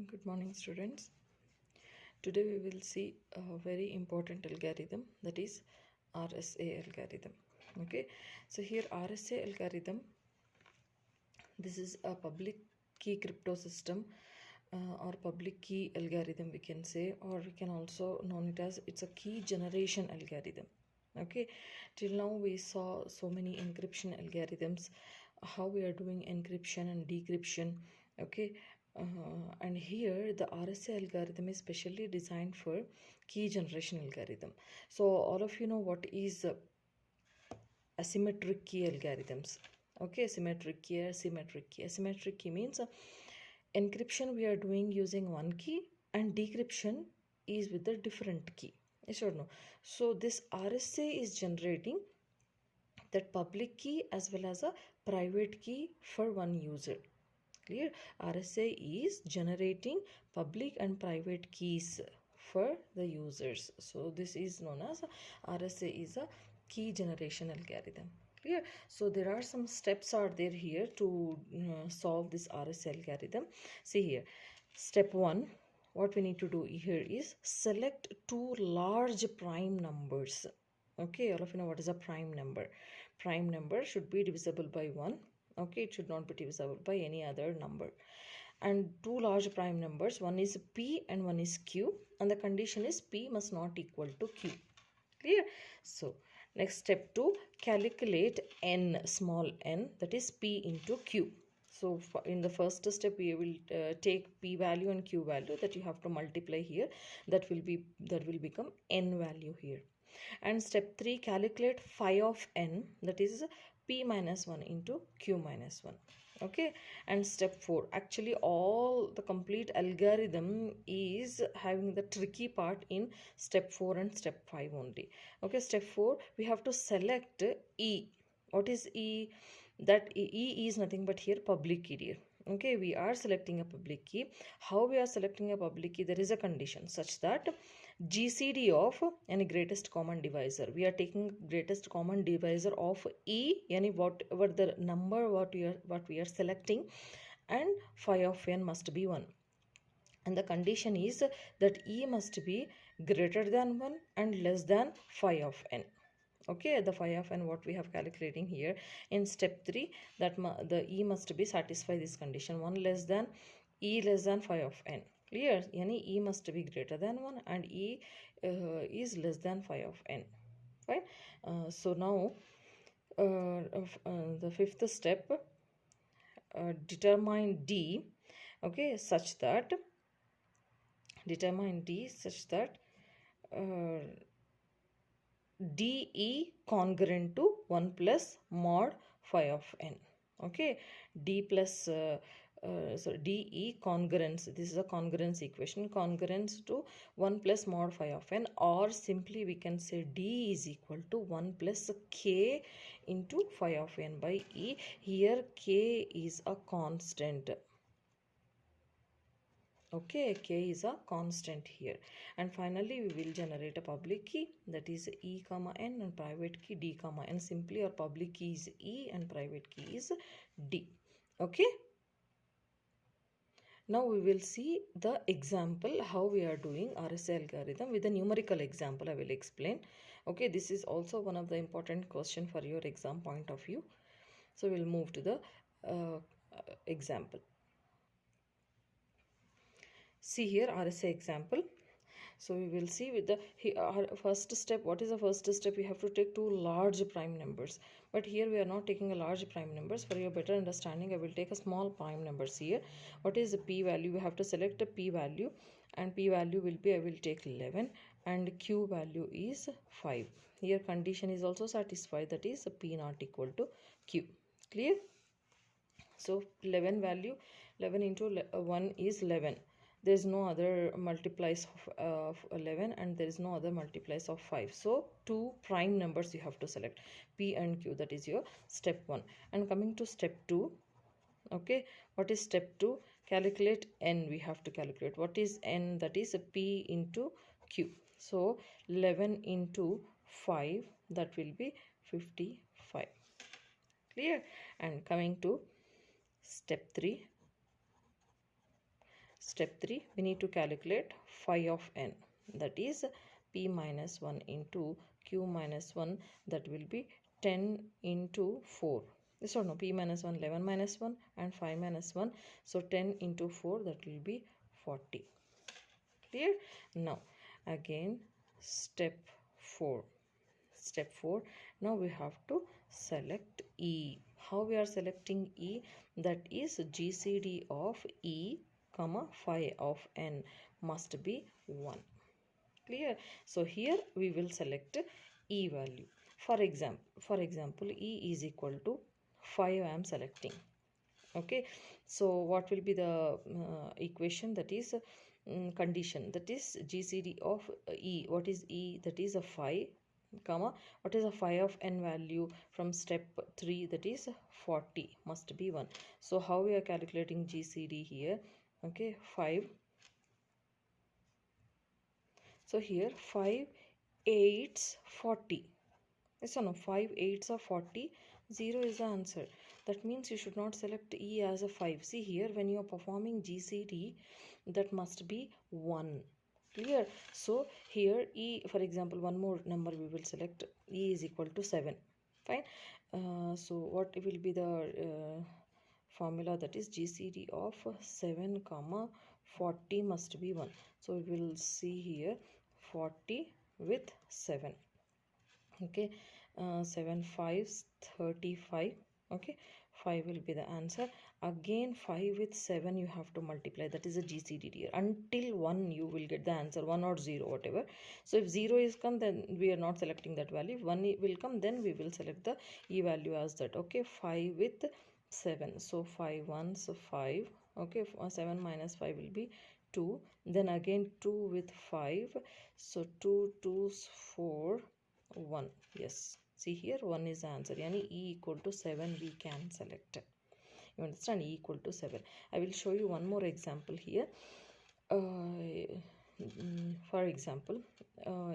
Good morning, students. Today we will see a very important algorithm, that is RSA algorithm. Okay, so here RSA algorithm, this is a public key crypto system or public key algorithm, we can say, or we can also known it as it's a key generation algorithm. Okay, till now we saw so many encryption algorithms, how we are doing encryption and decryption. Okay, and here the RSA algorithm is specially designed for key generation algorithm. So all of you know what is asymmetric key algorithms. Okay, symmetric key, asymmetric key. Asymmetric key means encryption we are doing using one key and decryption is with a different key. Yes or no? So this RSA is generating that public key as well as a private key for one user. Clear? RSA is generating public and private keys for the users. So this is known as RSA is a key generation algorithm. Clear? So there are some steps are there here to solve this RSA algorithm. See here, step 1, what we need to do here is select two large prime numbers. Okay, all of you know what is a prime number. Prime number should be divisible by 1. Okay, it should not be divisible by any other number. And two large prime numbers, one is p and one is q, and the condition is p must not equal to q. Clear? So next step 2, calculate n, small n, that is p into q. So in the first step we will take p value and q value that you have to multiply here, that will become n value here. And step 3, calculate phi of n, that is p minus 1 into q minus 1. Okay, and step 4, actually all the complete algorithm is having the tricky part in step 4 and step 5 only. Okay, step 4, we have to select e. What is e? That e is nothing but here public key, dear. Okay, we are selecting a public key. How we are selecting a public key? There is a condition such that GCD of any greatest common divisor. We are taking greatest common divisor of e, any whatever the number what we are selecting, and phi of n must be 1. And the condition is that e must be greater than 1 and less than phi of n. Okay, the phi of n what we have calculating here in step 3, that the e must be satisfy this condition, 1 less than e less than phi of n. Clear? Any e must be greater than 1 and e is less than phi of n. Fine. So now the fifth step, determine d. Okay, such that DE congruent to 1 plus mod phi of n. Okay, DE congruence, this is a congruence equation, congruence to 1 plus mod phi of n, or simply we can say D is equal to 1 plus k into phi of n by E. Here k is a constant. Okay, k is a constant here. And finally we will generate a public key, that is e comma n, and private key d comma n. Simply our public key is e and private key is d. Okay, now we will see the example how we are doing RSA algorithm with a numerical example. I will explain. Okay, this is also one of the important question for your exam point of view. So we'll move to the example. See here RSA example. So we will see with the first step. What is the first step? We have to take two large prime numbers, but here we are not taking a large prime numbers. For your better understanding, I will take a small prime numbers here. What is the p value? We have to select a p value, and p value will be, I will take 11, and q value is 5. Here condition is also satisfied, that is p not equal to q. Clear? So 11 value, 11 into 1 is 11. There is no other multiplies of 11, and there is no other multiplies of 5. So two prime numbers you have to select, p and q. That is your step 1. And coming to step 2. Okay, what is step 2? Calculate n. We have to calculate what is n, that is p into q. So 11 into 5, that will be 55. Clear? And coming to step 3. Step 3, we need to calculate phi of n, that is p minus 1 into q minus 1, that will be 10 into 4. Yes or no? P minus 1, 11 minus 1, and 5 minus 1. So 10 into 4, that will be 40. Clear? Now again step 4. Step 4, now we have to select E. How we are selecting E? That is GCD of E comma phi of n must be 1. Clear? So here we will select E value. For example, E is equal to 5 I am selecting. Okay, so what will be the equation? That is condition, that is GCD of E. What is E? That is a phi comma, what is a phi of n value from step 3? That is 40, must be 1. So how we are calculating GCD here? Okay, 5. So here 5 8s 40. Yes or no? 5 8s are 40. 0 is the answer. That means you should not select E as a 5. See here, when you are performing GCD, that must be 1. Clear? So here E, for example, one more number we will select. E is equal to 7. Fine. So what will be the formula? That is GCD of 7 comma 40 must be 1. So we will see here 40 with 7. Okay, 7 5s 35. Okay, 5 will be the answer. Again 5 with 7 you have to multiply. That is a GCD here. Until 1 you will get the answer, 1 or 0, whatever. So if 0 is come, then we are not selecting that value. If 1 will come, then we will select the E value as that. Okay, 5 with 7. So 5 1s 5. Okay, 7 minus 5 will be 2. Then again 2 with 5. So 2 2s 4 1. Yes, see here 1 is the answer. Yani E equal to 7 we can select. You understand? E equal to 7. I will show you one more example here. For example,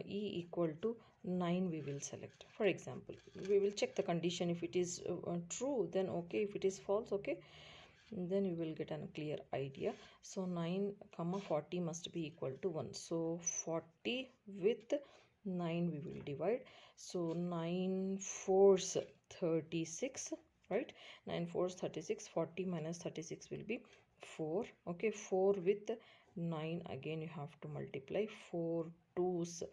E equal to 9 we will select. For example, we will check the condition. If it is true, then okay. If it is false, okay, then you will get a clear idea. So 9 comma 40 must be equal to 1. So 40 with 9 we will divide. So 9 4s 36, right? 9 4s 36. 40 minus 36 will be 4. Okay, 4 with 9, again you have to multiply. 4 2s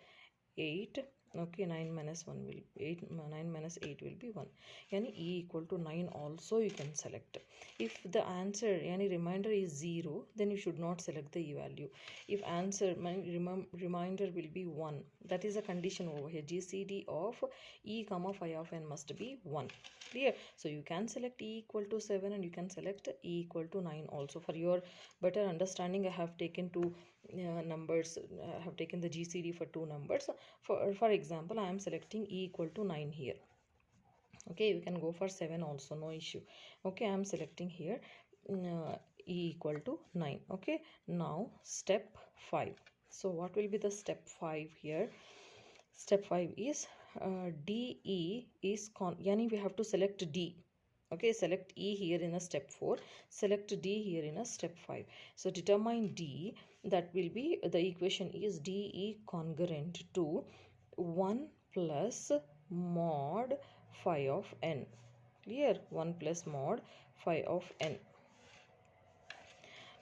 8. Okay, 9 minus 1 will 8. 9 minus 8 will be 1. Yani E equal to 9 also you can select. If the answer, yani reminder, is 0, then you should not select the E value. If answer reminder will be 1, that is a condition over here. GCD of E comma phi of n must be 1. Clear? So you can select E equal to 7 and you can select E equal to 9 also. For your better understanding, I have taken two numbers. I have taken the GCD for two numbers. For example, I am selecting E equal to 9 here. Okay, you can go for 7 also, no issue. Okay, I am selecting here E equal to 9. Okay, now step 5. So what will be the step 5 here? Step 5 is DE is yani we have to select D. Okay, select E here in a step 4, select D here in a step 5. So determine D, that will be, the equation is DE congruent to 1 plus mod phi of n. Clear? 1 plus mod phi of n.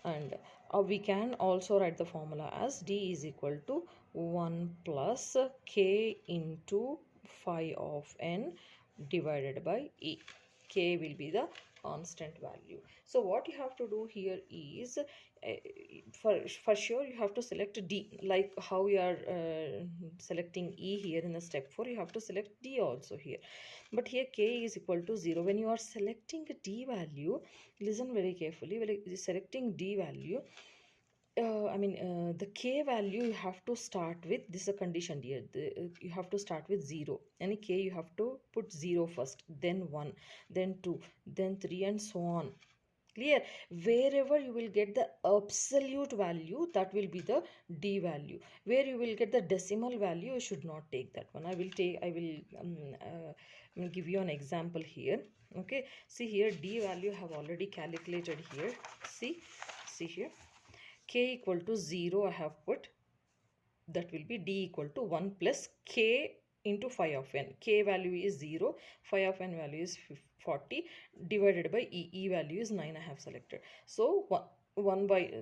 And we can also write the formula as D is equal to 1 plus K into phi of n divided by E. K will be the constant value. So what you have to do here is, for sure you have to select D, like how we are selecting E here in the step 4. You have to select D also here, but here K is equal to 0. When you are selecting a D value, listen very carefully. When you are selecting D value, the K value you have to start with, this is a condition here, you have to start with 0. Any K you have to put 0 first, then 1, then 2, then 3, and so on. Clear? Wherever you will get the absolute value, that will be the D value. Where you will get the decimal value, you should not take that one. I will give you an example here. Okay, see here, D value have already calculated here. See here, k equal to 0 I have put. That will be d equal to 1 plus k into phi of n. K value is 0, phi of n value is 40, divided by e value is 9 I have selected. So 1 by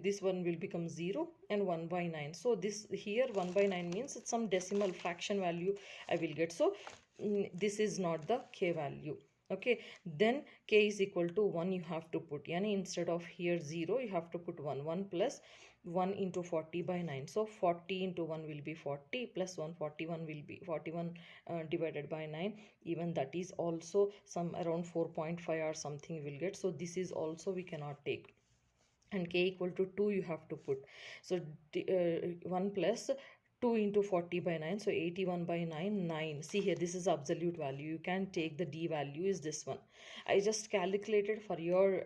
this one will become 0 and 1 by 9. So this here 1 by 9 means it's some decimal fraction value I will get. So this is not the k value. Okay, then k is equal to 1 you have to put, yani instead of here 0 you have to put 1 plus 1 into 40 by 9. So 40 into 1 will be 40 plus 141 will be 41 divided by 9. Even that is also some around 4.5 or something will get. So this is also we cannot take. And k equal to 2 you have to put. So 1 plus 2 into 40 by 9. So 81 by 9, 9. See here, this is absolute value. You can take the d value is this one. I just calculated for your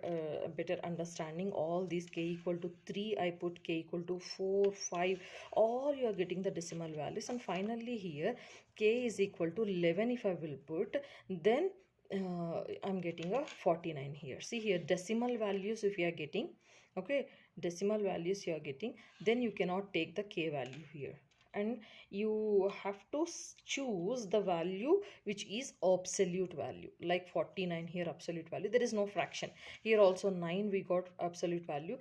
better understanding all these. K equal to 3 I put, k equal to 4, 5, all you are getting the decimal values. And finally here k is equal to 11 if I will put, then I'm getting a 49 here. See here, decimal values if you are getting, okay, decimal values you are getting, then you cannot take the k value here, and you have to choose the value which is absolute value, like 49 here absolute value, there is no fraction. Here also 9 we got absolute value.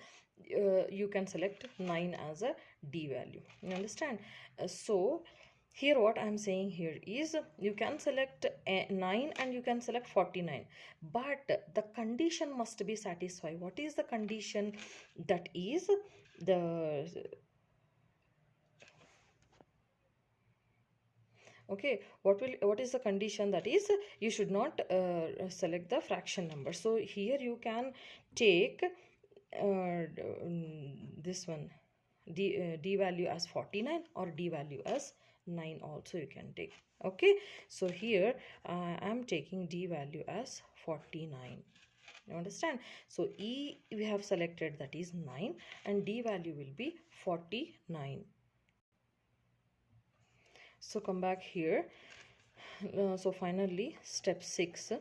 You can select 9 as a d value, you understand? So here what I'm saying here is you can select 9 and you can select 49, but the condition must be satisfied. What is the condition? That is the okay, what is the condition? That is you should not select the fraction number. So here you can take this one d value as 49 or d value as 9 also you can take. Okay, so here I am taking d value as 49, you understand? So e we have selected, that is 9, and d value will be 49. So come back here. So finally step 6,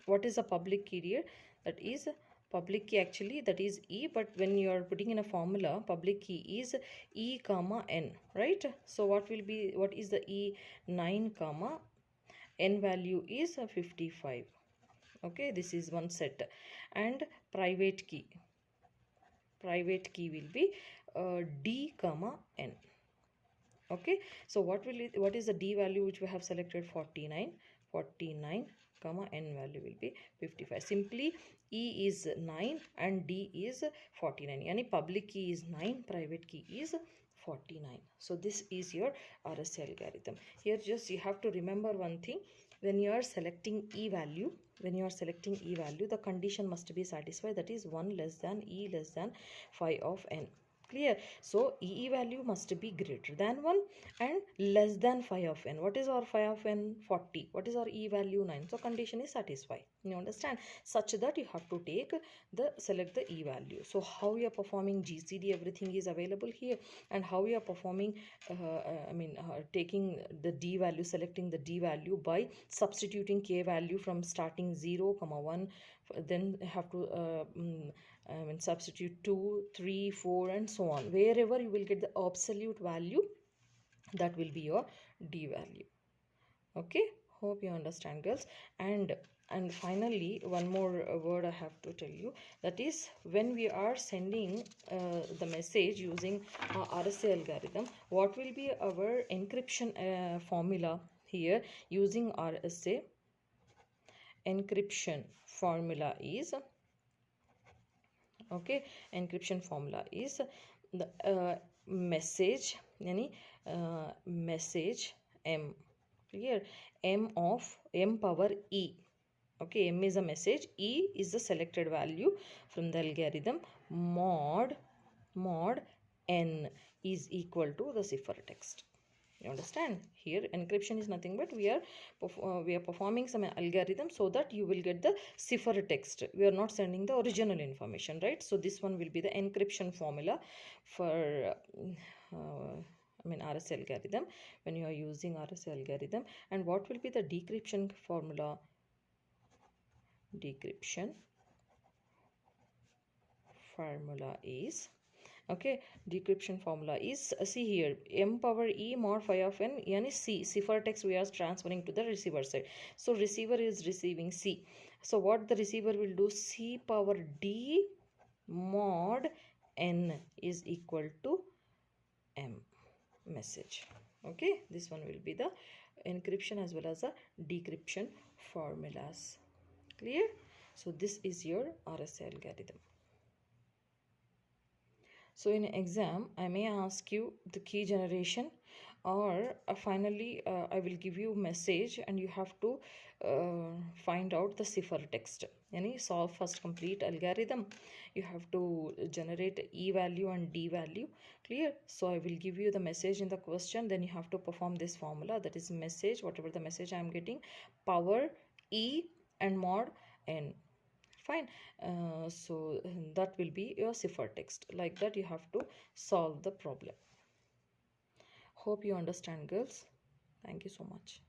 what is a public key here? That is public key, actually that is e, but when you are putting in a formula, public key is e comma n, right? So what is the e? 9 comma n value is 55. Okay, this is one set. And private key will be d comma n. Okay, so what is the d value which we have selected? 49 comma n value will be 55. Simply e is 9 and d is 49, yani public key is 9, private key is 49. So this is your RSA algorithm. Here just you have to remember one thing: when you are selecting e value, the condition must be satisfied, that is 1 less than e less than phi of n. Clear? So e value must be greater than 1 and less than phi of n. What is our phi of n? 40. What is our e value? 9. So condition is satisfied, you understand? Such that you have to take select the e value. So how we are performing GCD, everything is available here. And how we are performing taking the d value, selecting the d value by substituting k value from starting 0, 1, then have to substitute 2, 3, 4 and so on. Wherever you will get the absolute value, that will be your d value. Okay, hope you understand, girls. And finally one more word I have to tell you, that is when we are sending the message using RSA algorithm, what will be our encryption formula here using RSA? Encryption formula is, okay, encryption formula is the message, yani message m, clear? M power e. Okay, m is a message, e is the selected value from the algorithm, mod n is equal to the ciphertext. You understand? Here encryption is nothing but we are performing some algorithm so that you will get the ciphertext. We are not sending the original information, right? So this one will be the encryption formula for RSA algorithm, when you are using RSA algorithm. And what will be the decryption formula? Decryption formula is Okay, decryption formula is see here, m power e mod phi of n, n is c. Ciphertext we are transferring to the receiver side. So receiver is receiving c. So what the receiver will do, c power d mod n is equal to m message. Okay, this one will be the encryption as well as the decryption formulas. Clear? So this is your RSA algorithm. So in exam, I may ask you the key generation, or finally I will give you message and you have to find out the ciphertext. Yani solve first complete algorithm. You have to generate E value and D value. Clear? So I will give you the message in the question. Then you have to perform this formula. That is message, whatever the message I am getting, power E and mod N. Fine. So that will be your ciphertext. Like that you have to solve the problem. Hope you understand, girls. Thank you so much.